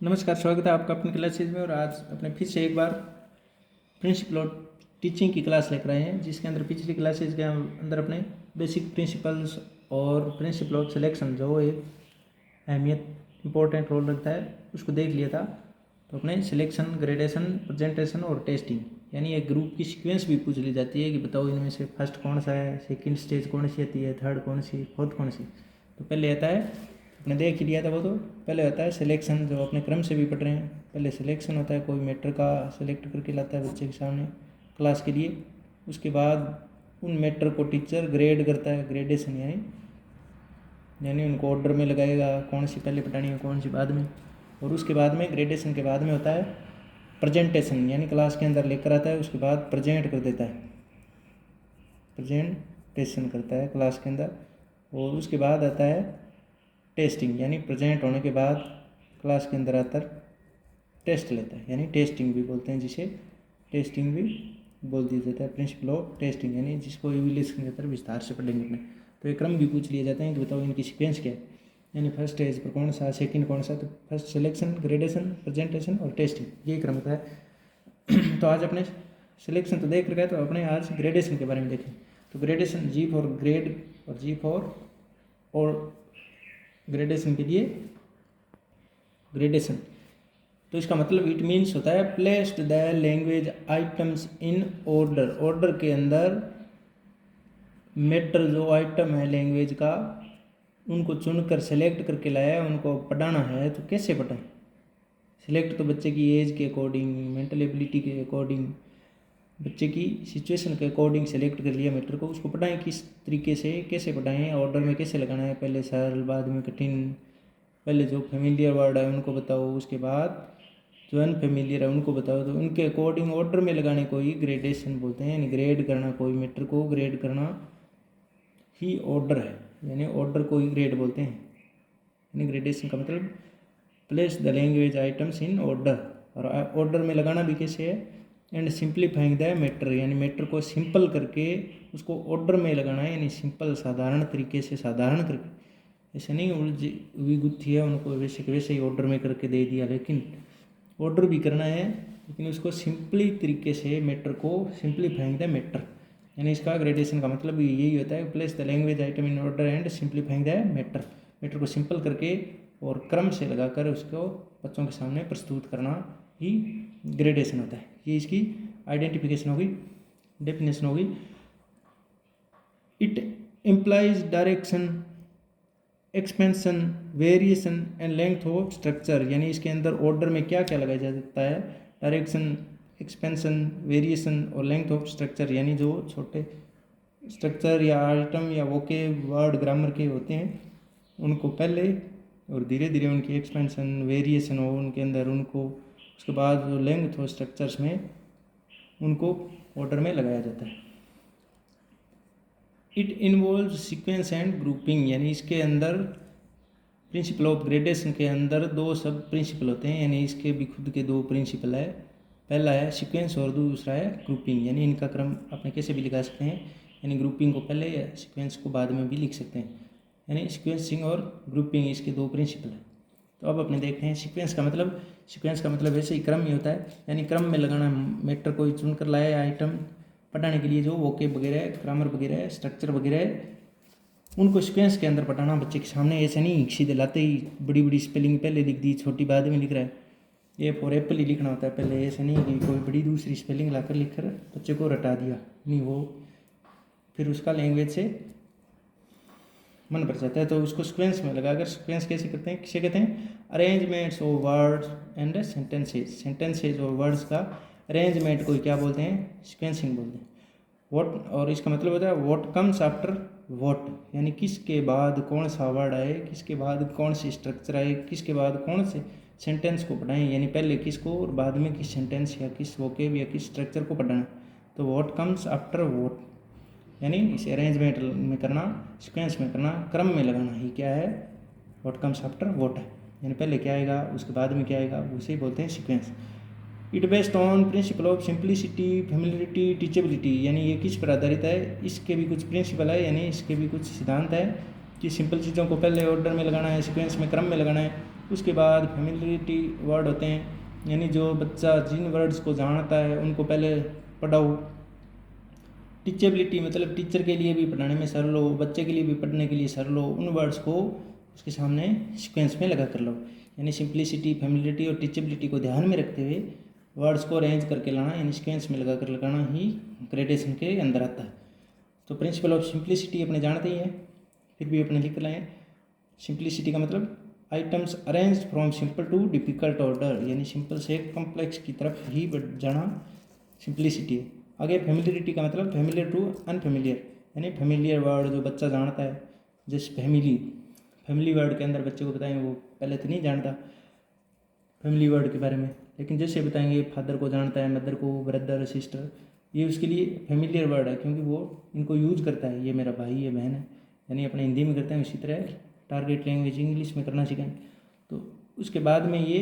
नमस्कार, स्वागत है आपका अपनी क्लासेज में। और आज अपने फिर से एक बार प्रिंसिपल ऑफ टीचिंग की क्लास लेकर आए हैं, जिसके अंदर पिछली क्लासेज के अंदर अपने बेसिक प्रिंसिपल्स और प्रिंसिपल ऑफ सिलेक्शन जो एक अहमियत इंपॉर्टेंट रोल रखता है उसको देख लिया था। तो अपने सिलेक्शन, ग्रेडेशन, प्रेजेंटेशन और टेस्टिंग यानी एक ग्रुप की सीक्वेंस भी पूछ ली जाती है कि बताओ इनमें से फर्स्ट कौन सा है, सेकंड स्टेज कौन सी आती है, थर्ड कौन सी, फोर्थ कौन सी। तो पहले आता है, अपने देख ही लिया था वो, तो पहले होता है सिलेक्शन, जो अपने क्रम से भी पढ़ रहे हैं। पहले सिलेक्शन होता है, कोई मैटर का सिलेक्ट करके लाता है बच्चे के सामने क्लास के लिए। उसके बाद उन मैटर को टीचर ग्रेड करता है, ग्रेडेशन यानी उनको ऑर्डर में लगाएगा, कौन सी पहले पढ़ानी है कौन सी बाद में। और उसके बाद में ग्रेडेशन के बाद में होता है प्रेजेंटेशन, यानी क्लास के अंदर लेकर आता है, उसके बाद प्रेजेंट कर देता है, प्रेजेंटेशन करता है क्लास के अंदर। और उसके बाद आता है टेस्टिंग, यानी प्रेजेंट होने के बाद क्लास के अंदर आकर टेस्ट लेता है, यानी टेस्टिंग भी बोलते हैं, जिसे टेस्टिंग भी बोल दिया जाता है। प्रिंसिपल ऑफ टेस्टिंग यानी जिसको इवैल्यूएशन के अंदर विस्तार से पढ़ेंगे अपने। तो ये क्रम भी पूछ लिए जाते हैं कि बताओ इनकी सीक्वेंस क्या है, यानी फर्स्ट स्टेज पर कौन सा, सेकंड कौन सा। तो फर्स्ट सिलेक्शन, ग्रेडेशन, प्रेजेंटेशन और टेस्टिंग, ये क्रम होता है। तो आज अपने सिलेक्शन तो देख रखा है, तो अपने आज ग्रेडेशन के बारे में देखें। तो ग्रेडेशन, जी फॉर ग्रेड और जी फॉर और ग्रेडेशन के लिए ग्रेडेशन, तो इसका मतलब इट मीन्स होता है placed the language items in order. Order के अंदर मैटर जो आइटम है लैंग्वेज का, उनको चुनकर सेलेक्ट करके लाया है, उनको पढ़ाना है तो कैसे पढ़ाएं। सिलेक्ट तो बच्चे की एज के अकॉर्डिंग, मेंटल एबिलिटी के अकॉर्डिंग, बच्चे की सिचुएशन के अकॉर्डिंग सेलेक्ट कर लिया मैटर को, उसको पढ़ाएं किस तरीके से, कैसे पढ़ाएं, ऑर्डर में कैसे लगाना है, पहले सरल बाद में कठिन, पहले जो फेमिलियर वर्ड है उनको बताओ, उसके बाद जो अनफेमिलियर है उनको बताओ। तो उनके अकॉर्डिंग ऑर्डर में लगाने को ही ग्रेडेशन बोलते हैं, यानी ग्रेड करना, कोई मैटर को ग्रेड करना ही ऑर्डर है, यानी ऑर्डर को ही ग्रेड बोलते हैं। यानी ग्रेडेशन का मतलब place the language items in order, और ऑर्डर में लगाना भी कैसे है, एंड सिंप्लीफाइंग द मैटर, यानी मैटर को सिंपल करके उसको ऑर्डर में लगाना है, यानी सिंपल साधारण तरीके से, साधारण करके, ऐसे नहीं उलझी हुई गुत्थी है उनको वैसे के वैसे ही ऑर्डर में करके दे दिया, लेकिन ऑर्डर भी करना है, लेकिन उसको सिंपली तरीके से मैटर को सिंप्लीफाइंग द मैटर, यानी इसका ग्रेडेशन का मतलब भी यही होता है, place the language item in order and simplifying the matter. Matter को सिंपल करके और क्रम से लगाकर उसको बच्चों के सामने प्रस्तुत करना ही ग्रेडेशन होता है। ये इसकी आइडेंटिफिकेशन होगी, डेफिनेशन होगी। It implies direction, expansion, variation and length of structure, यानी इसके अंदर ऑर्डर में क्या क्या लगाया जा सकता है, डायरेक्शन, एक्सपेंशन, वेरिएशन और लेंथ ऑफ स्ट्रक्चर, यानी जो छोटे स्ट्रक्चर या आइटम या वोके वर्ड ग्रामर के होते हैं उनको पहले, और धीरे धीरे उनकी एक्सपेंशन, वेरिएशन हो उनके अंदर, उनको उसके बाद जो लेंथ ऑफ स्ट्रक्चर्स में उनको ऑर्डर में लगाया जाता है। It involve sequence and grouping, यानी इसके अंदर प्रिंसिपल ऑफ ग्रेडेशन के अंदर दो सब प्रिंसिपल होते हैं, यानी इसके भी खुद के दो प्रिंसिपल है। पहला है सीक्वेंस और दूसरा है ग्रुपिंग, यानी इनका क्रम आपने कैसे भी लिखा सकते हैं, यानी ग्रुपिंग को पहले या सीक्वेंस को बाद में भी लिख सकते हैं, यानी सीक्वेंसिंग और ग्रुपिंग इसके दो प्रिंसिपल हैं। तो अब अपने देखते हैं सीक्वेंस का मतलब। सीक्वेंस का मतलब वैसे ही क्रम ही होता है, यानी क्रम में लगाना, मैटर को चुन कर लाया आइटम पढ़ाने के लिए, जो वोकेब वगैरह, ग्रामर वगैरह, स्ट्रक्चर वगैरह, उनको सीक्वेंस के अंदर पढ़ाना बच्चे के सामने। ऐसे नहीं सीधे लाते ही बड़ी बड़ी स्पेलिंग पहले लिख दी, छोटी बाद में लिख रहा है, ये फॉर एप्पल ही लिखना होता है पहले। ऐसे नहीं कि कोई बड़ी दूसरी स्पेलिंग लाकर लिख कर बच्चे को रटा दिया, नहीं, वो फिर उसका लैंग्वेज से मन भर जाता है। तो उसको सीक्वेंस में लगाकर, सीक्वेंस कैसे करते हैं, किसे कहते हैं, arrangements of words and sentences. Sentences और वर्ड्स का अरेंजमेंट को क्या बोलते हैं, सीक्वेंसिंग बोलते हैं। व्हाट, और इसका मतलब होता है व्हाट कम्स आफ्टर व्हाट, यानी किसके बाद कौन सा वर्ड आए, किसके बाद कौन सी स्ट्रक्चर आए, किसके बाद कौन से सेंटेंस को पढ़ाएं, यानी पहले किसको और बाद में किस सेंटेंस या किस वोकेब या किस स्ट्रक्चर को पढ़ाना। तो व्हाट कम्स आफ्टर व्हाट, यानी इसे अरेंजमेंट में करना, सीक्वेंस में करना, क्रम में लगाना ही क्या है, व्हाट कम्स आफ्टर व्हाट है, यानी पहले क्या आएगा उसके बाद में क्या आएगा, उसे बोलते हैं sequence. It based on principle of simplicity, familiarity, teachability, यानी ये किस पर आधारित है, इसके भी कुछ प्रिंसिपल है, यानी इसके भी कुछ सिद्धांत है कि सिंपल चीज़ों को पहले ऑर्डर में लगाना है, सीक्वेंस में क्रम में लगाना है, उसके बाद फेमिलियरिटी वर्ड होते हैं, यानी जो बच्चा जिन वर्ड्स को जानता है उनको पहले पढ़ाओ। टीचेबिलिटी मतलब टीचर के लिए भी पढ़ाने में सरल हो, बच्चे के लिए भी पढ़ने के लिए सरल हो, उन वर्ड्स को उसके सामने सीक्वेंस में लगा कर लो। यानी सिंप्लिसिटी, फेमिलियरिटी और टीचेबिलिटी को ध्यान में रखते हुए वर्ड्स को अरेंज करके लाना, यानी सीक्वेंस में लगा कर लगाना ही ग्रेडेशन के अंदर आता है। तो प्रिंसिपल ऑफ सिंप्लिसिटी अपने जानते ही हैं, फिर भी अपने लिख लाएँ। सिंप्लिसिटी का मतलब items arrange from simple too difficult order, यानी सिंपल से कॉम्प्लेक्स की तरफ ही बढ़ जाना सिंप्लिसिटी है। आगे फेमिलियरिटी का मतलब फेमिलियर टू अनफेमिलियर, यानी फेमिलियर वर्ड जो बच्चा जानता है, जैसे फैमिली वर्ड के अंदर बच्चे को बताएंगे वो पहले तो नहीं जानता फैमिली वर्ड के बारे में, लेकिन जैसे बताएंगे फादर को जानता है, मदर को, ब्रदर, सिस्टर, ये उसके लिए फेमिलियर वर्ड है क्योंकि वो इनको यूज करता है। ये मेरा भाई, ये बहन है, यानी अपने हिंदी में करते हैं, इसी तरह टारगेट लैंग्वेज इंग्लिश में करना सिखाएं। तो उसके बाद में ये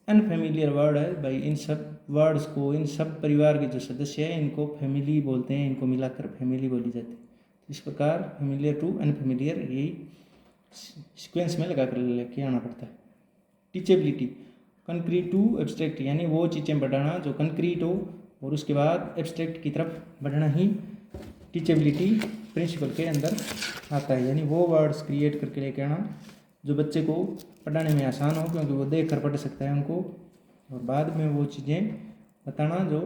अनफेमिलियर वर्ड है भाई, इन सब वर्ड्स को, इन सब परिवार के जो सदस्य हैं इनको फैमिली बोलते हैं, इनको मिलाकर फैमिली बोली जाती है। तो इस प्रकार फेमिलियर टू अनफेमिलियर यही सीक्वेंस में लगा कर लेके आना पड़ता है। टीचेबिलिटी, कंक्रीट टू एब्स्ट्रैक्ट, यानी वो चीज़ें बढ़ाना जो कंक्रीट हो और उसके बाद एब्स्ट्रैक्ट की तरफ बढ़ना ही टीचेबिलिटी प्रिंसिपल के अंदर आता है। यानी वो वर्ड्स क्रिएट करके लेके आना जो बच्चे को पढ़ाने में आसान हो, क्योंकि वो देख कर पढ़ सकता है उनको, और बाद में वो चीज़ें बताना जो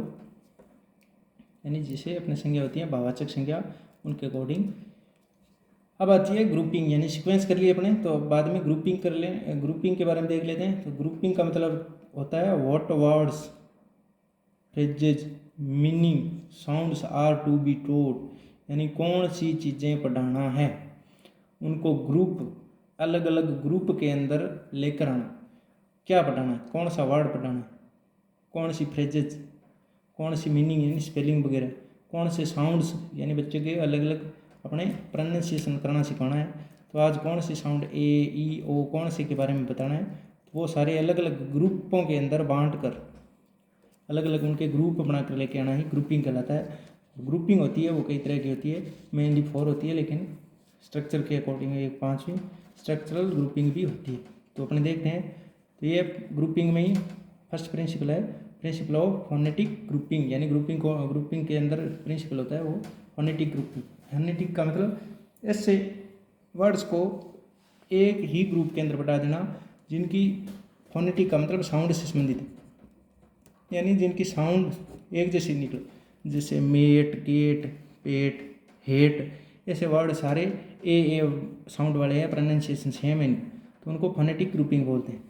यानी जिसे अपने संज्ञा होती है भाववाचक संज्ञा, उनके अकॉर्डिंग। अब आती है ग्रुपिंग, यानी सीक्वेंस कर लिए अपने, तो बाद में ग्रुपिंग कर लें। ग्रुपिंग के बारे में देख लेते हैं। तो ग्रुपिंग का मतलब होता है what words, phrases, meaning, sounds are to be told, यानी कौन सी चीज़ें पढ़ाना है उनको ग्रुप, अलग अलग ग्रुप के अंदर लेकर आना। क्या पढ़ाना है, कौन सा वर्ड पढ़ाना है, कौन सी फ्रेजेज, कौन सी मीनिंग यानी स्पेलिंग वगैरह, कौन से साउंड्स यानी बच्चे के अलग अलग अपने प्रोनाउंसिएशन करना सिखाना है। तो आज कौन सी साउंड ए, ई, ओ, कौन से के बारे में बताना है। तो वो सारे अलग अलग ग्रुपों के अंदर बांट कर अलग अलग उनके ग्रुप बना कर लेके आना ही ग्रुपिंग कहलाता है। ग्रुपिंग होती है वो कई तरह की होती है, मेनली 4 होती है, लेकिन स्ट्रक्चर के अकॉर्डिंग एक 5वीं स्ट्रक्चरल ग्रुपिंग भी होती है। तो अपने देखते हैं। तो ये ग्रुपिंग में ही फर्स्ट प्रिंसिपल है, प्रिंसिपल ऑफ फोनेटिक ग्रुपिंग, यानी ग्रुपिंग के अंदर प्रिंसिपल होता है वो फोनेटिक ग्रुपिंग। फोनेटिक का मतलब ऐसे वर्ड्स को एक ही ग्रुप के अंदर बता देना जिनकी फोनेटिक का मतलब साउंड से संबंधित है, यानी जिनकी साउंड एक जैसी निकले, जैसे मेट, गेट, पेट, हेट, ऐसे वर्ड सारे ए साउंड वाले हैं, प्रोनाउंसिएशन सेम है, तो उनको फोनेटिक ग्रुपिंग बोलते हैं।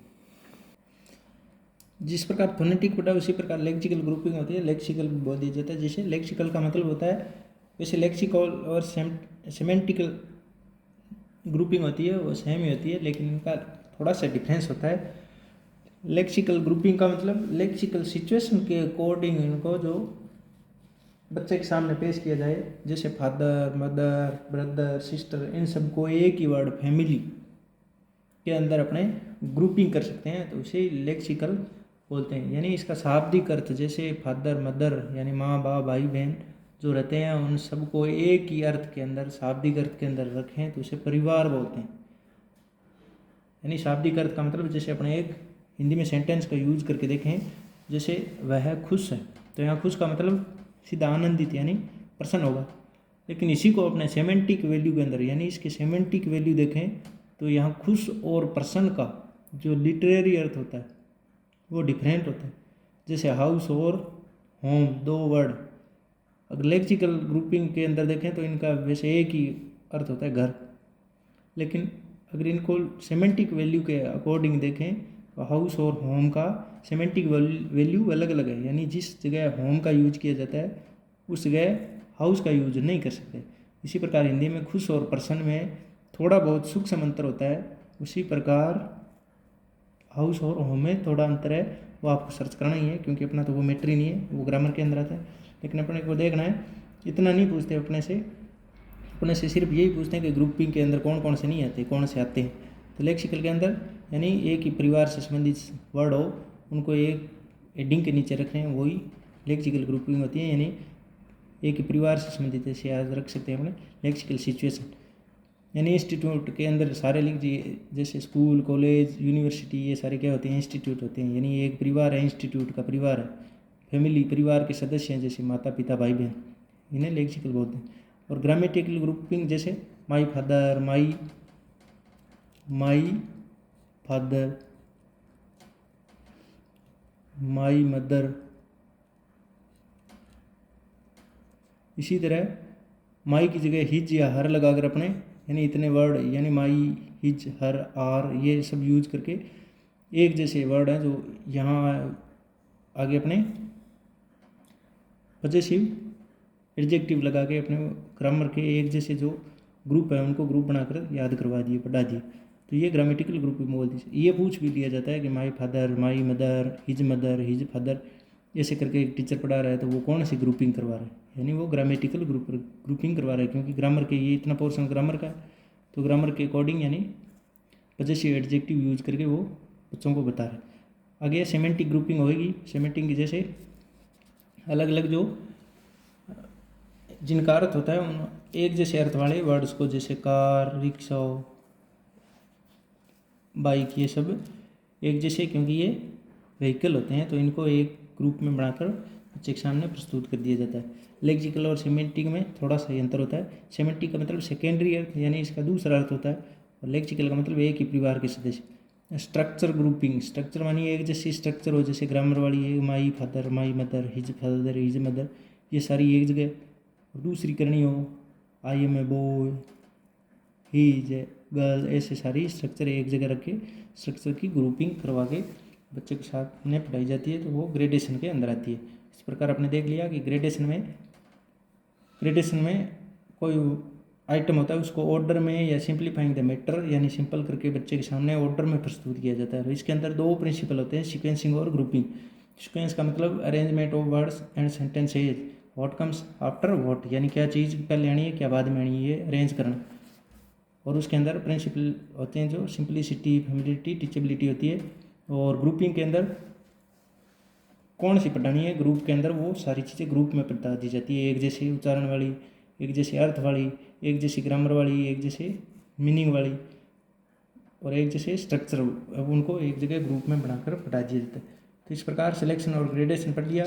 जिस प्रकार फोनेटिक पढ़ा उसी प्रकार लेक्सिकल ग्रुपिंग होती है, लेक्सिकल बोल दिया जाता है। जैसे लेक्सिकल का मतलब होता है, वैसे लेक्सिकल और सेमेंटिकल ग्रुपिंग होती है वो सेम ही होती है, लेकिन इनका थोड़ा सा डिफरेंस होता है। लेक्सिकल ग्रुपिंग का मतलब लेक्सिकल सिचुएशन के अकॉर्डिंग इनको जो बच्चे के सामने पेश किया जाए, जैसे फादर, मदर, ब्रदर, सिस्टर, इन सबको एक ही वर्ड फैमिली के अंदर अपने ग्रुपिंग कर सकते हैं, तो उसे लेक्सिकल बोलते हैं। यानी इसका शाब्दिक अर्थ जैसे फादर, मदर यानी माँ बाप, भाई बहन जो रहते हैं उन सबको एक ही अर्थ के अंदर, शाब्दिक अर्थ के अंदर रखें तो उसे परिवार बोलते हैं। यानी शाब्दिक अर्थ का मतलब जैसे अपने एक हिंदी में सेंटेंस का यूज करके देखें, जैसे वह खुश है, तो यहाँ खुश का मतलब सीधा आनंदित यानी प्रसन्न होगा। लेकिन इसी को अपने सेमेंटिक वैल्यू के अंदर यानी इसके सेमेंटिक वैल्यू देखें तो यहाँ खुश और प्रसन्न का जो लिटरेरी अर्थ होता है वो डिफरेंट होता है। जैसे हाउस और होम, दो वर्ड अगर लेक्सिकल ग्रुपिंग के अंदर देखें तो इनका वैसे एक ही अर्थ होता है घर, लेकिन अगर इनको सेमेंटिक वैल्यू के अकॉर्डिंग देखें तो हाउस और होम का सेमेंटिक वैल्यू अलग अलग है। यानी जिस जगह होम का यूज किया जाता है उस जगह हाउस का यूज नहीं कर सकते। इसी प्रकार हिंदी में खुश और प्रसन्न में थोड़ा बहुत सूक्ष्म अंतर होता है, उसी प्रकार हाउस और होम में थोड़ा अंतर है, वो आपको सर्च करना ही है क्योंकि अपना तो वो मैटर ही नहीं है, वो ग्रामर के अंदर आता है। लेकिन अपने को देखना है, इतना नहीं पूछते अपने से सिर्फ यही पूछते हैं कि ग्रुपिंग के अंदर कौन कौन से नहीं आते, कौन से आते हैं। तो लेक्सिकल के अंदर यानी एक ही परिवार से संबंधित वर्ड हो उनको एक हेडिंग के नीचे रख रहे हैं, वही लेक्सिकल ग्रुपिंग होती है। यानी एक ही परिवार से संबंधित ऐसे याद रख सकते हैं अपने लेक्सिकल सिचुएशन। यानी इंस्टीट्यूट के अंदर सारे लिख दिए, जैसे स्कूल, कॉलेज, यूनिवर्सिटी, ये सारे क्या होते हैं? इंस्टीट्यूट होते हैं। यानी एक परिवार है, इंस्टीट्यूट का परिवार है। फैमिली, परिवार के सदस्य हैं, जैसे माता पिता भाई बहन, इन्हें लेक्सिकल बोलते हैं। और ग्रामेटिकल ग्रुपिंग जैसे माई father, my father, my mother. इसी तरह माई की जगह हिज या हर लगाकर अपने, यानी इतने वर्ड, यानी माई, हिज, हर, आर, ये सब यूज करके एक जैसे वर्ड हैं जो यहाँ आगे अपने पजेसिव एडजेक्टिव लगा के अपने ग्रामर के एक जैसे जो ग्रुप है उनको ग्रुप बनाकर याद करवा दिए, पढ़ा दिए। तो ये ग्रामेटिकल ग्रुपिंग बोल दी। ये पूछ भी लिया जाता है कि माई father, my mother, his father, ऐसे करके एक टीचर पढ़ा रहा है तो वो कौन सी ग्रुपिंग करवा रहा है? यानी वो ग्रामेटिकल ग्रुपिंग करवा रहा है, क्योंकि ग्रामर के ये इतना पोर्शन ग्रामर का है, तो ग्रामर के अकॉर्डिंग यानी पजेसिव एडजेक्टिव यूज करके वो बच्चों को बता रहा है। आगे सेमेंटिक ग्रुपिंग होगी। सेमेंटिक की जैसे अलग अलग जो जिनका अर्थ होता है उन एक जैसे अर्थ वाले वर्ड्स को, जैसे कार, रिक्शा, बाइक, ये सब एक जैसे, क्योंकि ये व्हीकल होते हैं तो इनको एक ग्रुप में बनाकर बच्चे के सामने प्रस्तुत कर दिया जाता है। लेक्सिकल और सेमेंटिक में थोड़ा सा अंतर होता है। सेमेंटिक का मतलब सेकेंडरी अर्थ, यानी इसका दूसरा अर्थ होता है, और लेक्सिकल का मतलब एक ही परिवार के सदस्य। स्ट्रक्चर ग्रुपिंग, स्ट्रक्चर मानी एक जैसी स्ट्रक्चर हो, जैसे ग्रामर वाली है my father, my mother, his mother, ये सारी एक जगह। और दूसरी करनी हो I am a boy, he is a girl, ऐसे सारी स्ट्रक्चर एक जगह रख के स्ट्रक्चर की ग्रुपिंग करवा के बच्चे के साथ में पढ़ाई जाती है, तो वो ग्रेडेशन के अंदर आती है। इस प्रकार आपने देख लिया कि ग्रेडेशन में कोई आइटम होता है उसको ऑर्डर में या सिंप्लीफाइंग द मैटर, यानी सिंपल करके बच्चे के सामने ऑर्डर में प्रस्तुत किया जाता है। इसके अंदर दो प्रिंसिपल होते हैं, सीक्वेंसिंग और ग्रुपिंग। सीक्वेंस का मतलब arrangement of words and sentences, what comes after what, यानी क्या चीज़ पहले आनी है क्या बाद में आनी है, अरेंज करना। और उसके अंदर प्रिंसिपल होते हैं जो सिंप्लिसिटी, फेमिलिटी, टीचेबिलिटी होती है। और ग्रुपिंग के अंदर कौन सी पढ़ानी है, ग्रुप के अंदर वो सारी चीज़ें ग्रुप में बता दी जाती है, एक जैसी उच्चारण वाली, एक जैसे अर्थ वाली, एक जैसी ग्रामर वाली, एक जैसे मीनिंग वाली, और एक जैसे स्ट्रक्चर। अब उनको एक जगह ग्रुप में बनाकर पढ़ा दिया जाता है। तो इस प्रकार सिलेक्शन और ग्रेडेशन पढ़ लिया।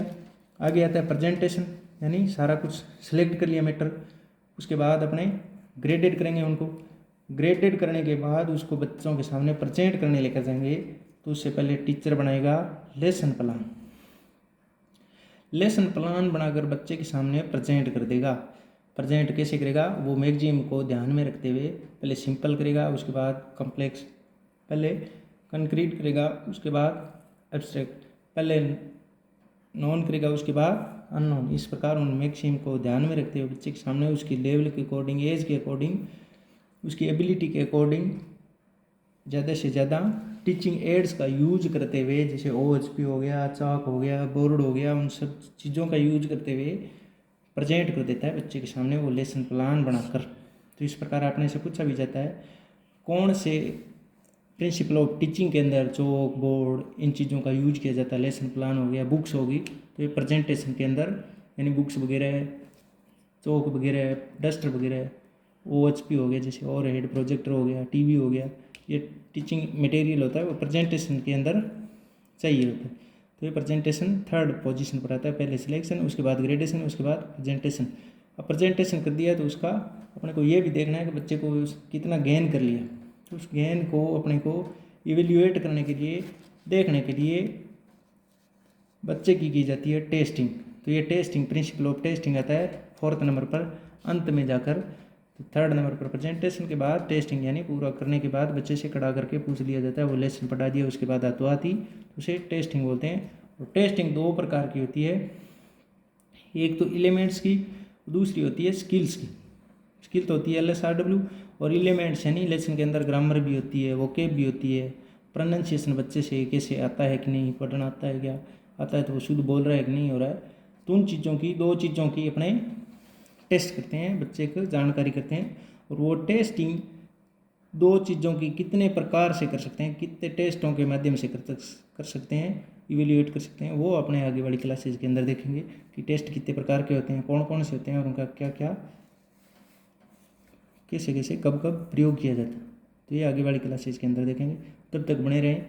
आगे आता है प्रेजेंटेशन, यानी सारा कुछ सिलेक्ट कर लिया मैटर, उसके बाद अपने ग्रेडेड करेंगे उनको। ग्रेडेड करने के बाद उसको बच्चों के सामने प्रेजेंट करने लेकर जाएंगे, तो उससे पहले टीचर बनाएगा लेसन प्लान। लेसन प्लान बनाकर बच्चे के सामने प्रेजेंट कर देगा। प्रेजेंट कैसे करेगा? वो मैगजीम को ध्यान में रखते हुए पहले सिंपल करेगा, उसके बाद कॉम्प्लेक्स, पहले कंक्रीट करेगा, उसके बाद एब्स्ट्रैक्ट, पहले नॉन करेगा, उसके बाद अननोन। इस प्रकार उन मैगजीम को ध्यान में रखते हुए बच्चे के सामने उसकी लेवल के अकॉर्डिंग, एज के अकॉर्डिंग, उसकी एबिलिटी के अकॉर्डिंग ज़्यादा से ज़्यादा टीचिंग एड्स का यूज करते हुए, जैसे OHP हो गया, चाक हो गया, बोर्ड हो गया, उन सब चीज़ों का यूज करते हुए प्रेजेंट कर देता है बच्चे के सामने वो लेसन प्लान बनाकर। तो इस प्रकार आपने से पूछा भी जाता है कौन से प्रिंसिपल ऑफ टीचिंग के अंदर चौक, बोर्ड, इन चीज़ों का यूज किया जाता है। लेसन प्लान हो गया, बुक्स होगी, तो ये प्रेजेंटेशन के अंदर, यानी बुक्स वगैरह, चौक वगैरह, डस्टर वगैरह, OHP हो गया, जैसे ओवर हेड प्रोजेक्टर हो गया, TV हो गया, ये टीचिंग मटेरियल होता है, वो प्रेजेंटेशन के अंदर चाहिए होता है। तो ये प्रेजेंटेशन थर्ड पोजीशन पर आता है, पहले सिलेक्शन, उसके बाद ग्रेडेशन, उसके बाद प्रेजेंटेशन। अब प्रेजेंटेशन कर दिया तो उसका अपने को ये भी देखना है कि बच्चे को कितना गेन कर लिया। तो उस गेन को अपने को इवेल्युएट करने के लिए, देखने के लिए बच्चे की जाती है टेस्टिंग। तो ये टेस्टिंग, प्रिंसिपल ऑफ टेस्टिंग आता है 4th नंबर पर अंत में जाकर। तो 3rd नंबर पर प्रेजेंटेशन के बाद टेस्टिंग, यानी पूरा करने के बाद बच्चे से खड़ा करके पूछ लिया जाता है, वो लेसन पढ़ा दिया उसके बाद आती तो उसे टेस्टिंग बोलते हैं। और टेस्टिंग दो प्रकार की होती है, एक तो एलिमेंट्स की, दूसरी होती है स्किल्स की। स्किल तो होती है LSRW, और एलिमेंट्स यानी लेसन के अंदर ग्रामर भी होती है, वोकेब भी होती है, प्रोनाउंसिएशन बच्चे से कैसे आता है कि नहीं, पढ़ना आता है क्या, आता है तो वो शुद्ध बोल रहा है कि नहीं हो रहा है। तो उन चीज़ों की, दो चीज़ों की अपने टेस्ट करते हैं, बच्चे को जानकारी करते हैं। और वो टेस्टिंग दो चीज़ों की कितने प्रकार से कर सकते हैं, कितने टेस्टों के माध्यम से कर सकते हैं, इवेल्युएट कर सकते हैं, वो अपने आगे वाली क्लासेज के अंदर देखेंगे कि टेस्ट कितने प्रकार के होते हैं, कौन कौन से होते हैं और उनका क्या क्या कैसे कैसे कब कब प्रयोग किया जाता है। तो ये आगे वाली क्लासेज के अंदर देखेंगे। तब तक बने रहें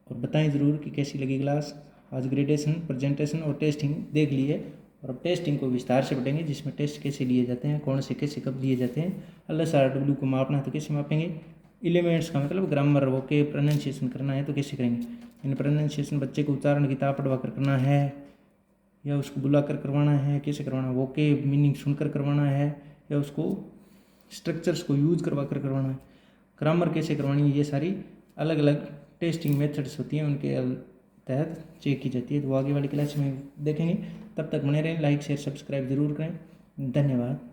और बताएं ज़रूर कि कैसी लगी क्लास। आज ग्रेडेशन, प्रेजेंटेशन और टेस्टिंग देख लिए और अब टेस्टिंग को विस्तार से पढ़ेंगे, जिसमें टेस्ट कैसे लिए जाते हैं, कौन से कैसे कब लिए जाते हैं। LSRW को मापना है तो कैसे मापेंगे, एलिमेंट्स का मतलब ग्रामर वो के प्रोनाउंसिएशन करना है तो कैसे करेंगे, इन प्रोनाउंसिएशन बच्चे को उच्चारण की ताप पढ़वा कर करना है या उसको बुला कर करवाना है, कैसे करवाना है, वो के मीनिंग सुनकर करवाना है या उसको स्ट्रक्चर्स को यूज करवा कर करवाना है, ग्रामर कैसे करवानी है। ये सारी अलग अलग टेस्टिंग मेथड्स होती हैं, उनके तहत चेक की जाती है। तो वो आगे वाली क्लास में देखेंगे। तब तक बने रहें, लाइक शेयर सब्सक्राइब जरूर करें। धन्यवाद।